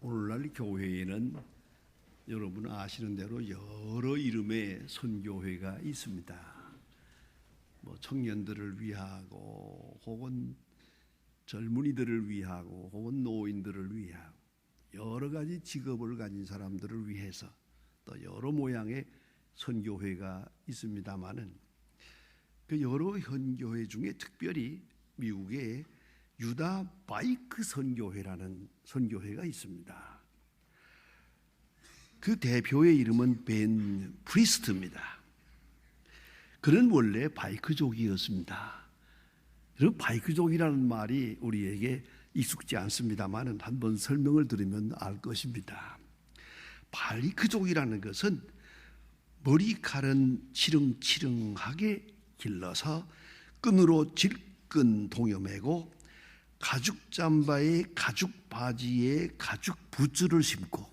오늘날 교회에는 여러분 아시는 대로 여러 이름의 선교회가 있습니다. 청년들을 위하고 혹은 젊은이들을 위하고 혹은 노인들을 위하고 여러 가지 직업을 가진 사람들을 위해서 또 여러 모양의 선교회가 있습니다마는 그 여러 선교회 중에 특별히 미국의 유다 바이크 선교회라는 선교회가 있습니다. 그 대표의 이름은 벤 프리스트입니다. 그는 원래 바이크족이었습니다. 그리고 바이크족이라는 말이 우리에게 익숙지 않습니다만 한번 설명을 들으면 알 것입니다. 바이크족이라는 것은 머리칼은 치릉치릉하게 길러서 끈으로 질끈 동여매고 가죽 잠바에 가죽 바지에 가죽 부츠를 신고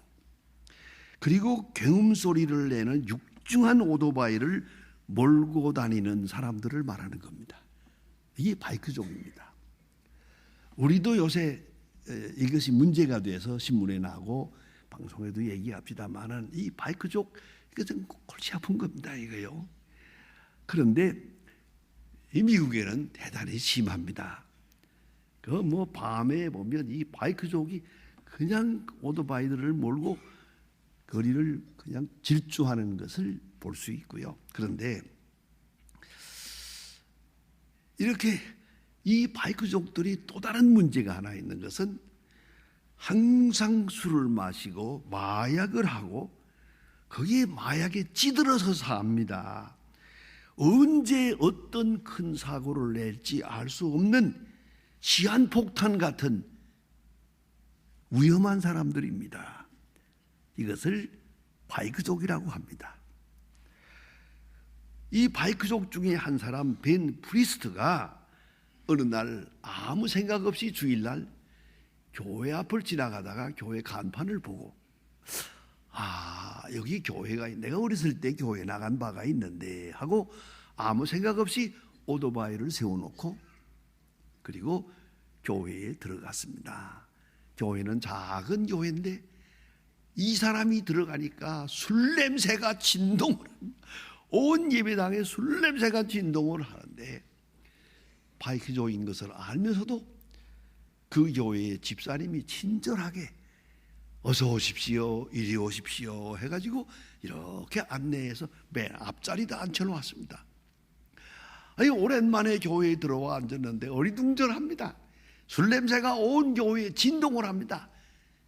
그리고 굉음 소리를 내는 육중한 오토바이를 몰고 다니는 사람들을 말하는 겁니다. 이게 바이크족입니다. 우리도 요새 이것이 문제가 돼서 신문에 나고 방송에도 얘기합시다만은 이 바이크족 이것은 골치 아픈 겁니다. 이거요. 그런데 이 미국에는 대단히 심합니다. 밤에 보면 이 바이크족이 그냥 오토바이들을 몰고 거리를 그냥 질주하는 것을 볼 수 있고요. 그런데 이렇게 이 바이크족들이 또 다른 문제가 하나 있는 것은 항상 술을 마시고 마약을 하고 거기에 마약에 찌들어서 삽니다. 언제 어떤 큰 사고를 낼지 알 수 없는 시한폭탄 같은 위험한 사람들입니다. 이것을 바이크족이라고 합니다. 이 바이크족 중에 한 사람 벤 프리스트가 어느 날 아무 생각 없이 주일날 교회 앞을 지나가다가 교회 간판을 보고 여기 교회가 내가 어렸을 때 교회 나간 바가 있는데 하고 아무 생각 없이 오토바이를 세워놓고 그리고 교회에 들어갔습니다. 교회는 작은 교회인데 이 사람이 들어가니까 술 냄새가 진동을 온 예배당에 술 냄새가 진동을 하는데 바이크족인 것을 알면서도 그 교회의 집사님이 친절하게 어서 오십시오, 이리 오십시오 해가지고 이렇게 안내해서 맨 앞자리다 앉혀놓았습니다. 오랜만에 교회에 들어와 앉았는데 어리둥절합니다. 술 냄새가 온 교회에 진동을 합니다.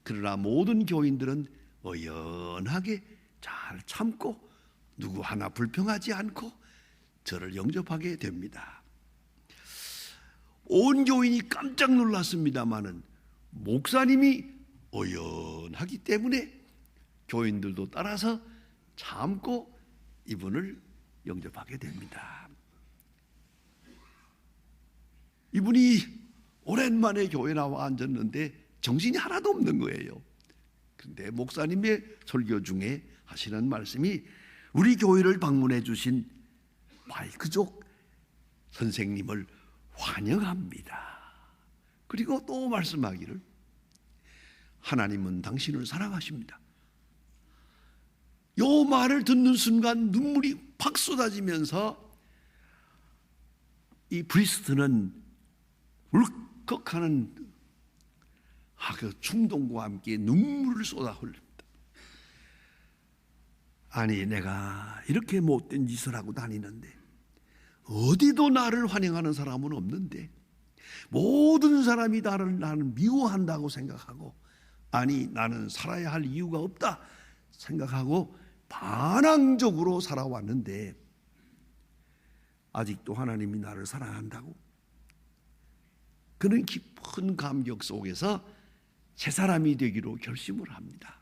그러나 모든 교인들은 어연하게 잘 참고 누구 하나 불평하지 않고 저를 영접하게 됩니다. 온 교인이 깜짝 놀랐습니다마는 목사님이 어연하기 때문에 교인들도 따라서 참고 이분을 영접하게 됩니다. 이분이 오랜만에 교회 나와 앉았는데 정신이 하나도 없는 거예요. 그런데 목사님의 설교 중에 하시는 말씀이 우리 교회를 방문해 주신 바이크족 선생님을 환영합니다. 그리고 또 말씀하기를 하나님은 당신을 사랑하십니다. 이 말을 듣는 순간 눈물이 팍 쏟아지면서 이 프리스트는 울컥하는 그 충동과 함께 눈물을 쏟아 흘립니다. 아니 내가 이렇게 못된 짓을 하고 다니는데 어디도 나를 환영하는 사람은 없는데 모든 사람이 나를 미워한다고 생각하고 아니 나는 살아야 할 이유가 없다 생각하고 반항적으로 살아왔는데 아직도 하나님이 나를 사랑한다고? 그는 깊은 감격 속에서 새 사람이 되기로 결심을 합니다.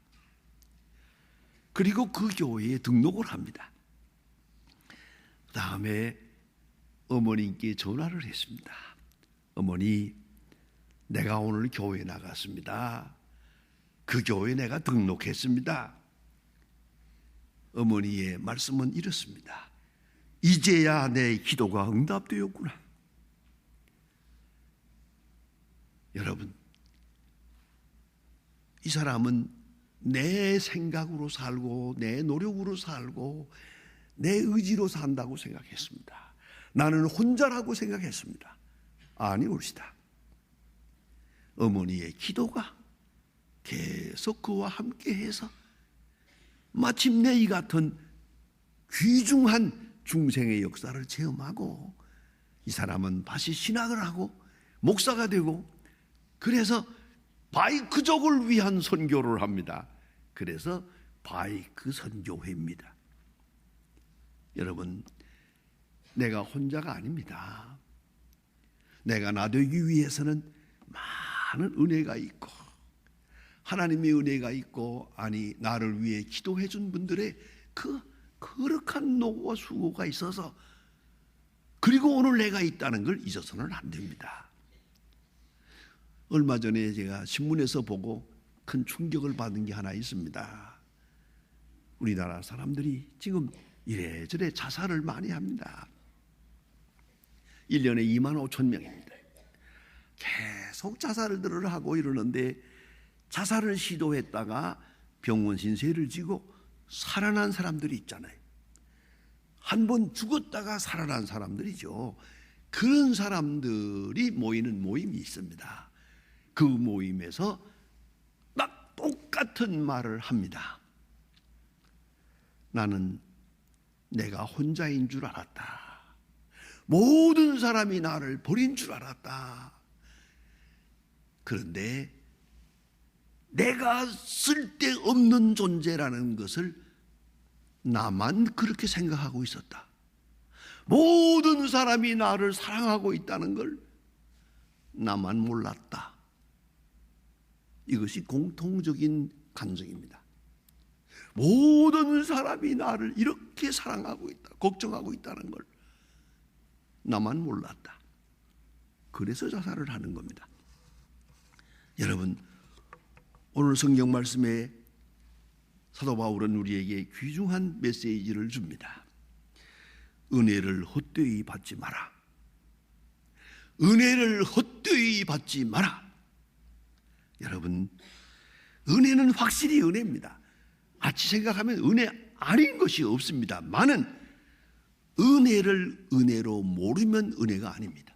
그리고 그 교회에 등록을 합니다. 그 다음에 어머님께 전화를 했습니다. 어머니, 내가 오늘 교회에 나갔습니다. 그 교회에 내가 등록했습니다. 어머니의 말씀은 이렇습니다. 이제야 내 기도가 응답되었구나. 여러분, 이 사람은 내 생각으로 살고 내 노력으로 살고 내 의지로 산다고 생각했습니다. 나는 혼자라고 생각했습니다. 아니올시다. 어머니의 기도가 계속 그와 함께해서 마침내 이 같은 귀중한 중생의 역사를 체험하고 이 사람은 다시 신학을 하고 목사가 되고 그래서 바이크족을 위한 선교를 합니다. 그래서 바이크 선교회입니다. 여러분, 내가 혼자가 아닙니다. 내가 나 되기 위해서는 많은 은혜가 있고 하나님의 은혜가 있고 아니 나를 위해 기도해 준 분들의 그 거룩한 노고와 수고가 있어서 그리고 오늘 내가 있다는 걸 잊어서는 안 됩니다. 얼마 전에 제가 신문에서 보고 큰 충격을 받은 게 하나 있습니다. 우리나라 사람들이 지금 이래저래 자살을 많이 합니다. 1년에 2만 5천 명입니다. 계속 자살을 하고 이러는데 자살을 시도했다가 병원 신세를 지고 살아난 사람들이 있잖아요. 한 번 죽었다가 살아난 사람들이죠. 그런 사람들이 모이는 모임이 있습니다. 그 모임에서 딱 똑같은 말을 합니다. 나는 내가 혼자인 줄 알았다. 모든 사람이 나를 버린 줄 알았다. 그런데 내가 쓸데없는 존재라는 것을 나만 그렇게 생각하고 있었다. 모든 사람이 나를 사랑하고 있다는 걸 나만 몰랐다. 이것이 공통적인 감정입니다. 모든 사람이 나를 이렇게 사랑하고 있다, 걱정하고 있다는 걸 나만 몰랐다. 그래서 자살을 하는 겁니다. 여러분, 오늘 성경 말씀에 사도 바울은 우리에게 귀중한 메시지를 줍니다. 은혜를 헛되이 받지 마라. 은혜를 헛되이 받지 마라. 여러분, 은혜는 확실히 은혜입니다. 같이 생각하면 은혜 아닌 것이 없습니다. 많은 은혜를 은혜로 모르면 은혜가 아닙니다.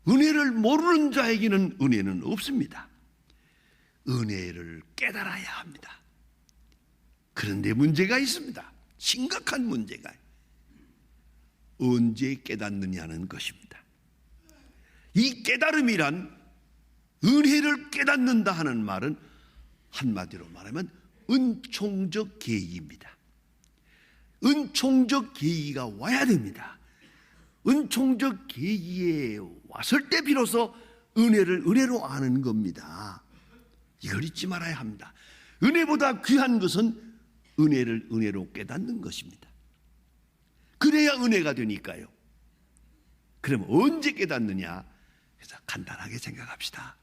은혜를 모르는 자에게는 은혜는 없습니다. 은혜를 깨달아야 합니다. 그런데 문제가 있습니다. 심각한 문제가. 언제 깨닫느냐는 것입니다. 이 깨달음이란 은혜를 깨닫는다 하는 말은 한마디로 말하면 은총적 계기입니다. 은총적 계기가 와야 됩니다. 은총적 계기에 왔을 때 비로소 은혜를 은혜로 아는 겁니다. 이걸 잊지 말아야 합니다. 은혜보다 귀한 것은 은혜를 은혜로 깨닫는 것입니다. 그래야 은혜가 되니까요. 그럼 언제 깨닫느냐? 그래서 간단하게 생각합시다.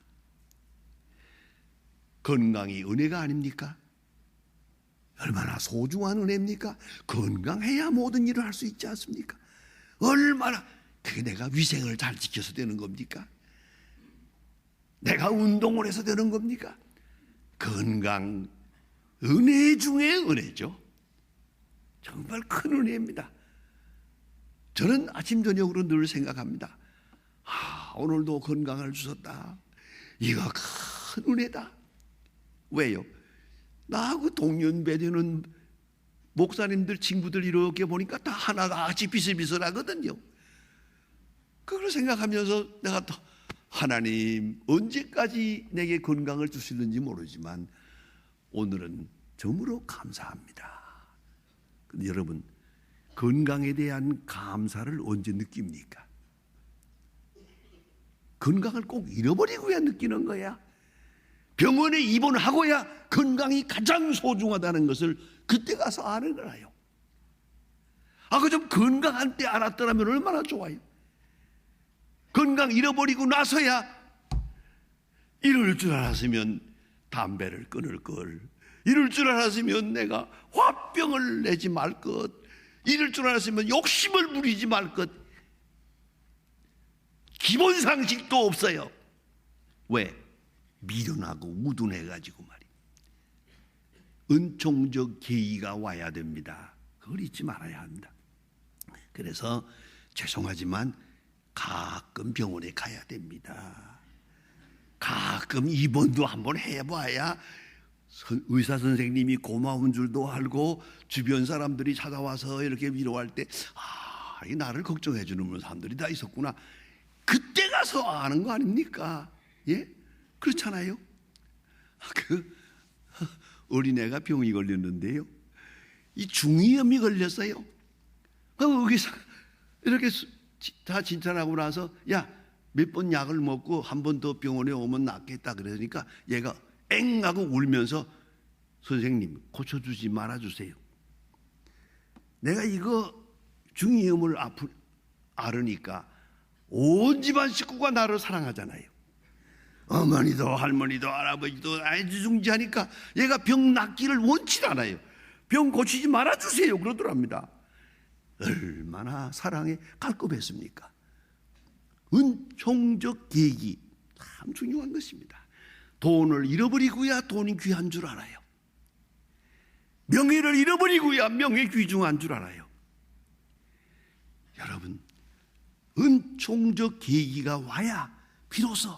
건강이 은혜가 아닙니까? 얼마나 소중한 은혜입니까? 건강해야 모든 일을 할 수 있지 않습니까? 얼마나 그게 내가 위생을 잘 지켜서 되는 겁니까? 내가 운동을 해서 되는 겁니까? 건강 은혜 중에 은혜죠. 정말 큰 은혜입니다. 저는 아침 저녁으로 늘 생각합니다. 오늘도 건강을 주셨다. 이거 큰 은혜다. 왜요? 나하고 동년배 되는 목사님들 친구들 이렇게 보니까 다 하나같이 비슷비슷하거든요. 그걸 생각하면서 내가 또 하나님 언제까지 내게 건강을 주시는지 모르지만 오늘은 정말로 감사합니다. 근데 여러분, 건강에 대한 감사를 언제 느낍니까? 건강을 꼭 잃어버리고야 느끼는 거야. 병원에 입원하고야 건강이 가장 소중하다는 것을 그때 가서 아는 거라요. 그 좀 건강한 때 알았더라면 얼마나 좋아요. 건강 잃어버리고 나서야 이럴 줄 알았으면 담배를 끊을 걸, 이럴 줄 알았으면 내가 화병을 내지 말 것, 이럴 줄 알았으면 욕심을 부리지 말 것. 기본 상식도 없어요. 왜? 미련하고 우둔해가지고 말이에요. 은총적 계기가 와야 됩니다. 그걸 잊지 말아야 합니다. 그래서 죄송하지만 가끔 병원에 가야 됩니다. 가끔 입원도 한번 해봐야 의사 선생님이 고마운 줄도 알고 주변 사람들이 찾아와서 이렇게 위로할 때 이 나를 걱정해 주는 사람들이 다 있었구나. 그때 가서 아는 거 아닙니까? 예? 그렇잖아요. 그 어린애가 병이 걸렸는데요. 이 중이염이 걸렸어요. 의사 이렇게 다 진찰하고 나서 야, 몇 번 약을 먹고 한 번 더 병원에 오면 낫겠다 그러니까 얘가 엥 하고 울면서 선생님 고쳐주지 말아주세요. 내가 이거 중이염을 앓으니까 온 집안 식구가 나를 사랑하잖아요. 어머니도 할머니도 할아버지도 애지중지하니까 얘가 병 낫기를 원치 않아요. 병 고치지 말아주세요 그러더랍니다. 얼마나 사랑에 갈급했습니까? 은총적 계기 참 중요한 것입니다. 돈을 잃어버리고야 돈이 귀한 줄 알아요. 명예를 잃어버리고야 명예 귀중한 줄 알아요. 여러분, 은총적 계기가 와야 비로소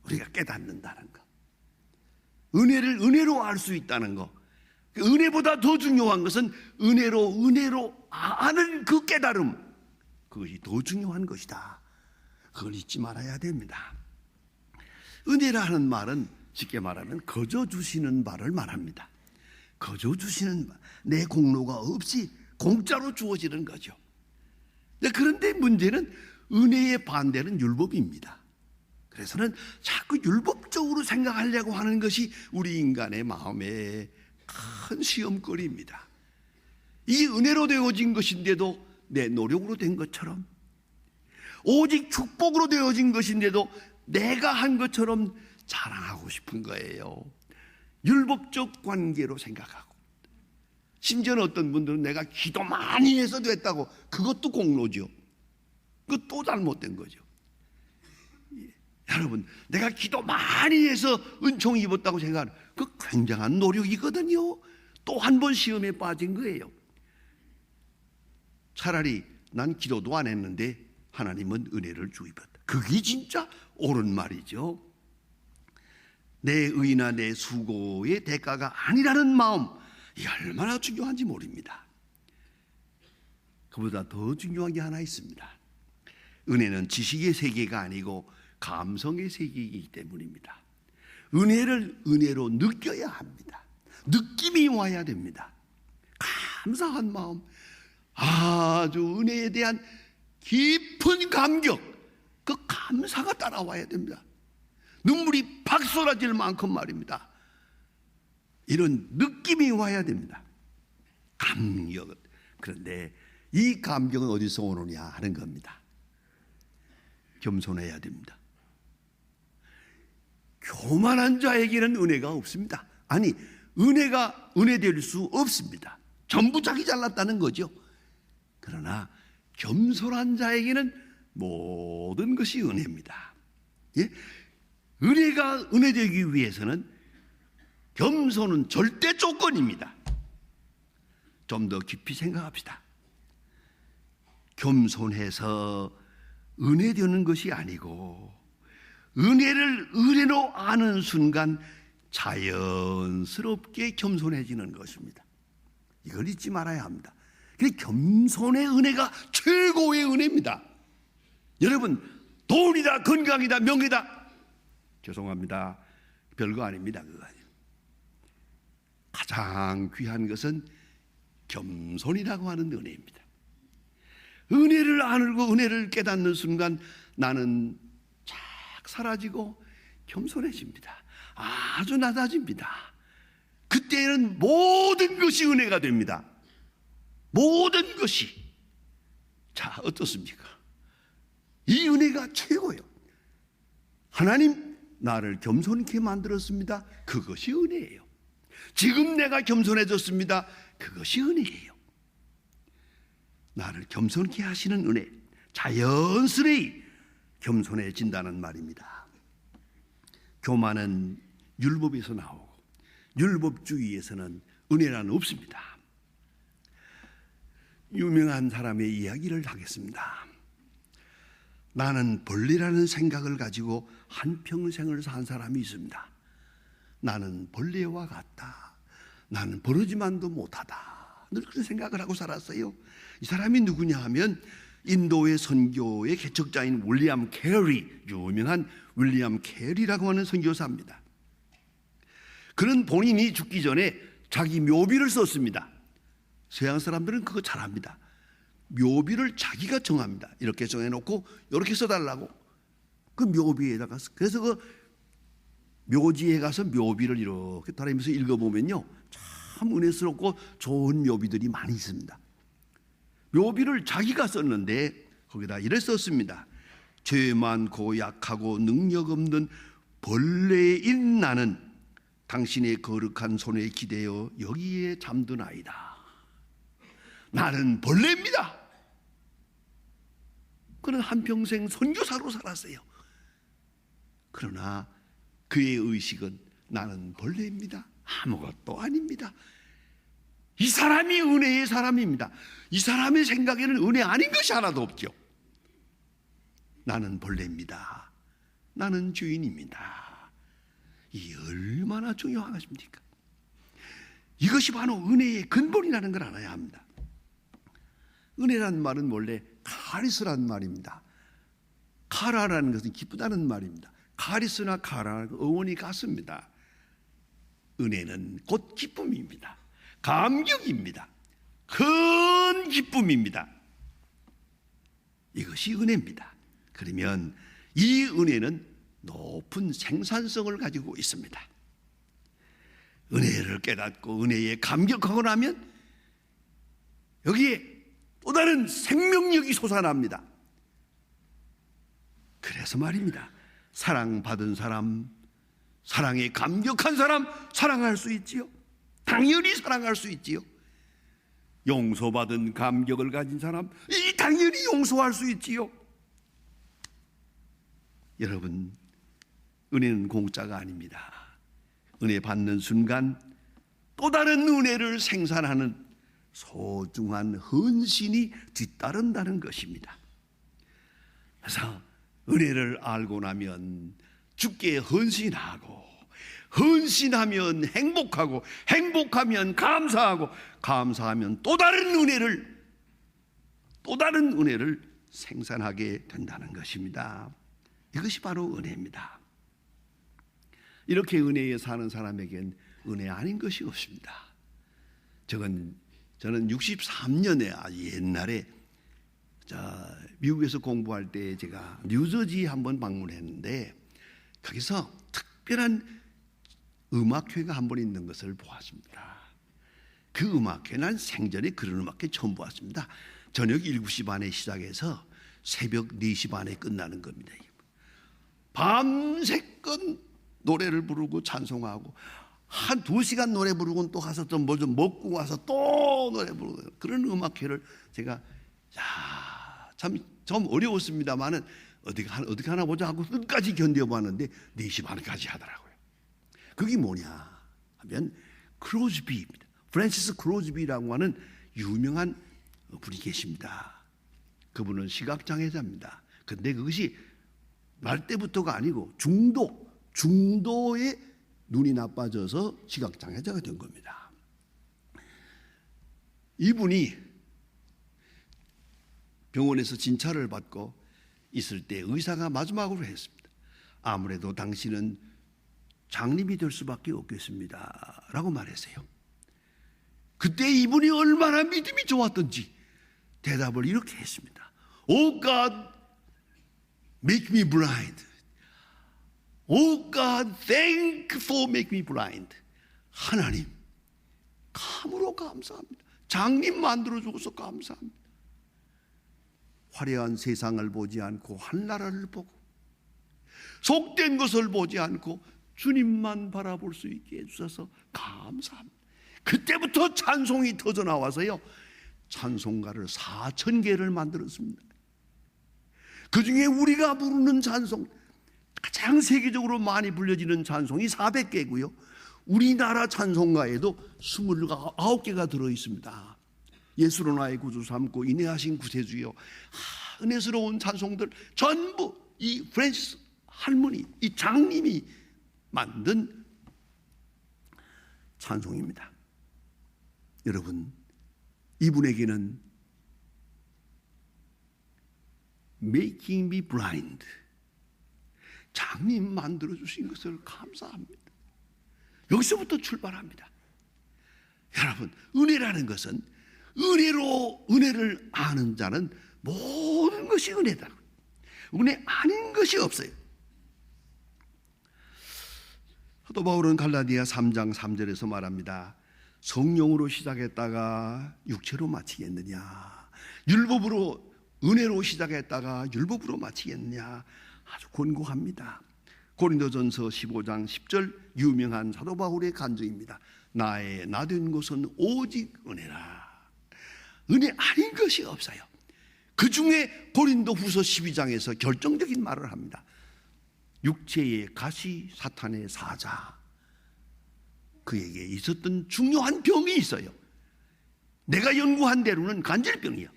우리가 깨닫는다는 것, 은혜를 은혜로 알 수 있다는 것, 은혜보다 더 중요한 것은 은혜로 아는 그 깨달음, 그것이 더 중요한 것이다. 그걸 잊지 말아야 됩니다. 은혜라는 말은 쉽게 말하면 거저 주시는 바를 말합니다. 거저 주시는 내 공로가 없이 공짜로 주어지는 거죠. 그런데 문제는 은혜의 반대는 율법입니다. 그래서는 자꾸 율법적으로 생각하려고 하는 것이 우리 인간의 마음의 큰 시험거리입니다. 이 은혜로 되어진 것인데도 내 노력으로 된 것처럼, 오직 축복으로 되어진 것인데도 내가 한 것처럼 자랑하고 싶은 거예요. 율법적 관계로 생각하고, 심지어는 어떤 분들은 내가 기도 많이 해서 됐다고, 그것도 공로죠. 그것도 잘못된 거죠. 여러분, 내가 기도 많이 해서 은총 입었다고 생각하는 그 굉장한 노력이거든요. 또 한 번 시험에 빠진 거예요. 차라리 난 기도도 안 했는데 하나님은 은혜를 주입했다. 그게 진짜 옳은 말이죠. 내 의나 내 수고의 대가가 아니라는 마음, 이게 얼마나 중요한지 모릅니다. 그보다 더 중요한 게 하나 있습니다. 은혜는 지식의 세계가 아니고 감성의 세계이기 때문입니다. 은혜를 은혜로 느껴야 합니다. 느낌이 와야 됩니다. 감사한 마음, 아주 은혜에 대한 깊은 감격, 그 감사가 따라와야 됩니다. 눈물이 팍 쏟아질 만큼 말입니다. 이런 느낌이 와야 됩니다. 감격. 그런데 이 감격은 어디서 오느냐 하는 겁니다. 겸손해야 됩니다. 교만한 자에게는 은혜가 없습니다. 아니, 은혜가 은혜될 수 없습니다. 전부 자기 잘났다는 거죠. 그러나 겸손한 자에게는 모든 것이 은혜입니다. 예? 은혜가 은혜되기 위해서는 겸손은 절대 조건입니다. 좀 더 깊이 생각합시다. 겸손해서 은혜되는 것이 아니고 은혜를 은혜로 아는 순간 자연스럽게 겸손해지는 것입니다. 이걸 잊지 말아야 합니다. 겸손의 은혜가 최고의 은혜입니다. 여러분, 돈이다, 건강이다, 명예다, 죄송합니다, 별거 아닙니다. 그거 아니에요. 가장 귀한 것은 겸손이라고 하는 은혜입니다. 은혜를 알고 은혜를 깨닫는 순간 나는 착 사라지고 겸손해집니다. 아주 낮아집니다. 그때는 모든 것이 은혜가 됩니다. 모든 것이. 자, 어떻습니까? 이 은혜가 최고예요. 하나님 나를 겸손케 만들었습니다. 그것이 은혜예요. 지금 내가 겸손해졌습니다. 그것이 은혜예요. 나를 겸손케 하시는 은혜, 자연스레 겸손해진다는 말입니다. 교만은 율법에서 나오고 율법주의에서는 은혜란 없습니다. 유명한 사람의 이야기를 하겠습니다. 나는 벌레라는 생각을 가지고 한평생을 산 사람이 있습니다. 나는 벌레와 같다. 나는 버르지만도 못하다. 늘 그런 생각을 하고 살았어요. 이 사람이 누구냐 하면 인도의 선교의 개척자인 윌리엄 캐리, 유명한 윌리엄 캐리라고 하는 선교사입니다. 그는 본인이 죽기 전에 자기 묘비를 썼습니다. 서양 사람들은 그거 잘합니다. 묘비를 자기가 정합니다. 이렇게 정해놓고 이렇게 써달라고. 그 묘비에다가, 그래서 그 묘지에 가서 묘비를 이렇게 다니면서 읽어보면요, 참 은혜스럽고 좋은 묘비들이 많이 있습니다. 묘비를 자기가 썼는데 거기다 이래 썼습니다. 죄 많고 약하고 능력 없는 벌레인 나는 당신의 거룩한 손에 기대어 여기에 잠드나이다. 나는 벌레입니다. 그는 한평생 선교사로 살았어요. 그러나 그의 의식은 나는 벌레입니다. 아무것도 아닙니다. 이 사람이 은혜의 사람입니다. 이 사람의 생각에는 은혜 아닌 것이 하나도 없죠. 나는 벌레입니다. 나는 주인입니다. 이 얼마나 중요한 것입니까? 이것이 바로 은혜의 근본이라는 걸 알아야 합니다. 은혜란 말은 원래 카리스란 말입니다. 카라라는 것은 기쁘다는 말입니다. 카리스나 카라는 어원이 같습니다. 은혜는 곧 기쁨입니다. 감격입니다. 큰 기쁨입니다. 이것이 은혜입니다. 그러면 이 은혜는 높은 생산성을 가지고 있습니다. 은혜를 깨닫고 은혜에 감격하고 나면 여기에 또 다른 생명력이 솟아납니다. 그래서 말입니다. 사랑받은 사람, 사랑에 감격한 사람 사랑할 수 있지요. 당연히 사랑할 수 있지요. 용서받은 감격을 가진 사람 당연히 용서할 수 있지요. 여러분, 은혜는 공짜가 아닙니다. 은혜 받는 순간 또 다른 은혜를 생산하는 소중한 헌신이 뒤따른다는 것입니다. 그래서 은혜를 알고 나면 주께 헌신하고, 헌신하면 행복하고, 행복하면 감사하고, 감사하면 또 다른 은혜를 생산하게 된다는 것입니다. 이것이 바로 은혜입니다. 이렇게 은혜에 사는 사람에겐 은혜 아닌 것이 없습니다. 저는 63년에 아주 옛날에 미국에서 공부할 때 제가 뉴저지 한번 방문했는데 거기서 특별한 음악회가 한번 있는 것을 보았습니다. 그 음악회, 난 생전에 그런 음악회 처음 보았습니다. 저녁 7시 반에 시작해서 새벽 4시 반에 끝나는 겁니다. 밤새껏 노래를 부르고 찬송하고 한 2시간 노래 부르고 또 가서 또 뭐 좀 먹고 와서 또 노래 부르고 그런 음악회를 제가 참 좀 어려웠습니다만은 어떻게 하나 보자 하고 끝까지 견뎌봤는데 4시 반까지 하더라고요. 그게 뭐냐 하면 크로즈비입니다. 프랜시스 크로즈비라고 하는 유명한 분이 계십니다. 그분은 시각장애자입니다. 근데 그것이 날 때부터가 아니고 중도에 눈이 나빠져서 시각장애자가 된 겁니다. 이분이 병원에서 진찰을 받고 있을 때 의사가 마지막으로 했습니다. 아무래도 당신은 장님이 될 수밖에 없겠습니다 라고 말했어요. 그때 이분이 얼마나 믿음이 좋았던지 대답을 이렇게 했습니다. Oh God, make me blind. Oh God, thank for make me blind. 하나님, 감으로 감사합니다. 장님 만들어주고서 감사합니다. 화려한 세상을 보지 않고 한나라를 보고 속된 것을 보지 않고 주님만 바라볼 수 있게 해주셔서 감사합니다. 그때부터 찬송이 터져 나와서요, 찬송가를 4,000개를 만들었습니다. 그 중에 우리가 부르는 찬송, 가장 세계적으로 많이 불려지는 찬송이 400개고요. 우리나라 찬송가에도 29개가 들어있습니다. 예수로 나의 구주 삼고 인내하신 구세주여, 은혜스러운 찬송들 전부 이 프랜시스 할머니, 이 장님이 만든 찬송입니다. 여러분, 이분에게는 Making me blind, 장님 만들어주신 것을 감사합니다. 여기서부터 출발합니다. 여러분, 은혜라는 것은 은혜로 은혜를 아는 자는 모든 것이 은혜다. 은혜 아닌 것이 없어요. 사도 바울은 갈라디아 3장 3절에서 말합니다. 성령으로 시작했다가 육체로 마치겠느냐, 율법으로 은혜로 시작했다가 율법으로 마치겠느냐, 아주 권고합니다. 고린도전서 15장 10절 유명한 사도 바울의 간증입니다. 나의 나된 것은 오직 은혜라. 은혜 아닌 것이 없어요. 그 중에 고린도후서 12장에서 결정적인 말을 합니다. 육체의 가시 사탄의 사자, 그에게 있었던 중요한 병이 있어요. 내가 연구한 대로는 간질병이야.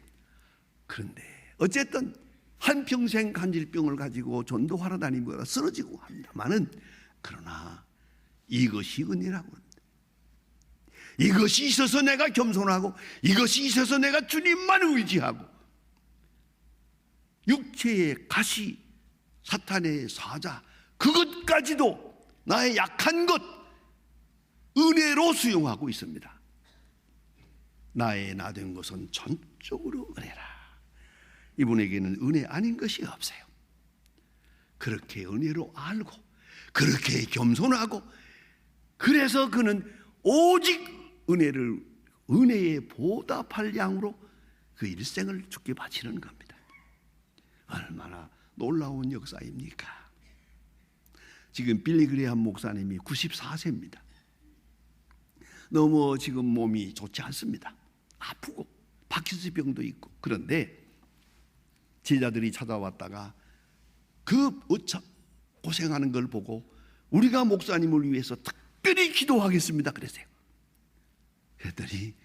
그런데 어쨌든 한평생 간질병을 가지고 전도하러 다니며 쓰러지고 합니다만은, 그러나 이것이 은혜라고 합니다. 이것이 있어서 내가 겸손하고, 이것이 있어서 내가 주님만 의지하고, 육체의 가시 사탄의 사자, 그것까지도 나의 약한 것 은혜로 수용하고 있습니다. 나의 나된 것은 전적으로 은혜라. 이분에게는 은혜 아닌 것이 없어요. 그렇게 은혜로 알고, 그렇게 겸손하고, 그래서 그는 오직 은혜에 보답할 양으로 그 일생을 주께 바치는 겁니다. 얼마나 놀라운 역사입니까? 지금 빌리 그레이엄 목사님이 94세입니다. 너무 지금 몸이 좋지 않습니다. 아프고 파킨슨병도 있고. 그런데 제자들이 찾아왔다가 그 고생하는 걸 보고 우리가 목사님을 위해서 특별히 기도하겠습니다 그랬어요. 그랬더니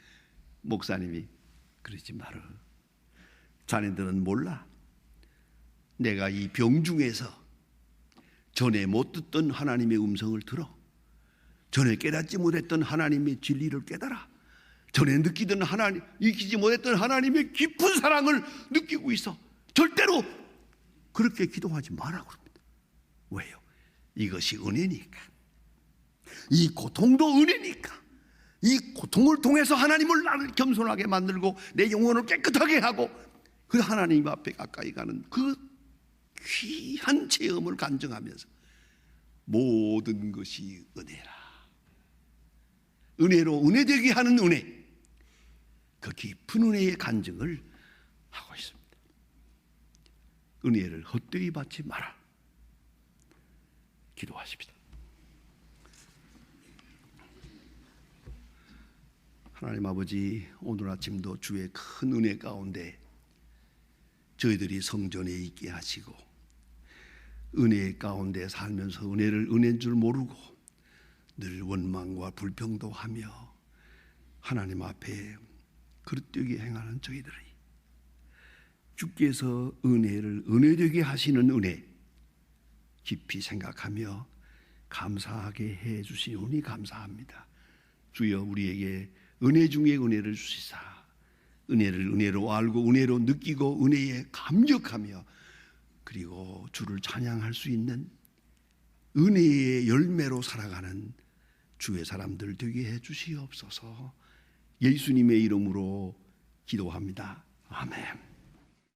목사님이 그러지 마라. 자네들은 몰라. 내가 이 병 중에서 전에 못 듣던 하나님의 음성을 들어. 전에 깨닫지 못했던 하나님의 진리를 깨달아. 전에 느끼지 못했던 하나님의 깊은 사랑을 느끼고 있어. 절대로 그렇게 기도하지 말라고 합니다. 왜요? 이것이 은혜니까. 이 고통도 은혜니까. 이 고통을 통해서 하나님을 나를 겸손하게 만들고 내 영혼을 깨끗하게 하고 그 하나님 앞에 가까이 가는 그 귀한 체험을 간증하면서 모든 것이 은혜라. 은혜로 은혜되게 하는 은혜, 그 깊은 은혜의 간증을 하고 있습니다. 은혜를 헛되이 받지 마라. 기도하십시다. 하나님 아버지, 오늘 아침도 주의 큰 은혜 가운데 저희들이 성전에 있게 하시고 은혜 가운데 살면서 은혜를 은혜인 줄 모르고 늘 원망과 불평도 하며 하나님 앞에 그릇되게 행하는 저희들이 주께서 은혜를 은혜되게 하시는 은혜 깊이 생각하며 감사하게 해 주시오니 감사합니다. 주여, 우리에게 은혜 중에 은혜를 주시사 은혜를 은혜로 알고 은혜로 느끼고 은혜에 감격하며 그리고 주를 찬양할 수 있는 은혜의 열매로 살아가는 주의 사람들 되게 해 주시옵소서. 예수님의 이름으로 기도합니다. 아멘.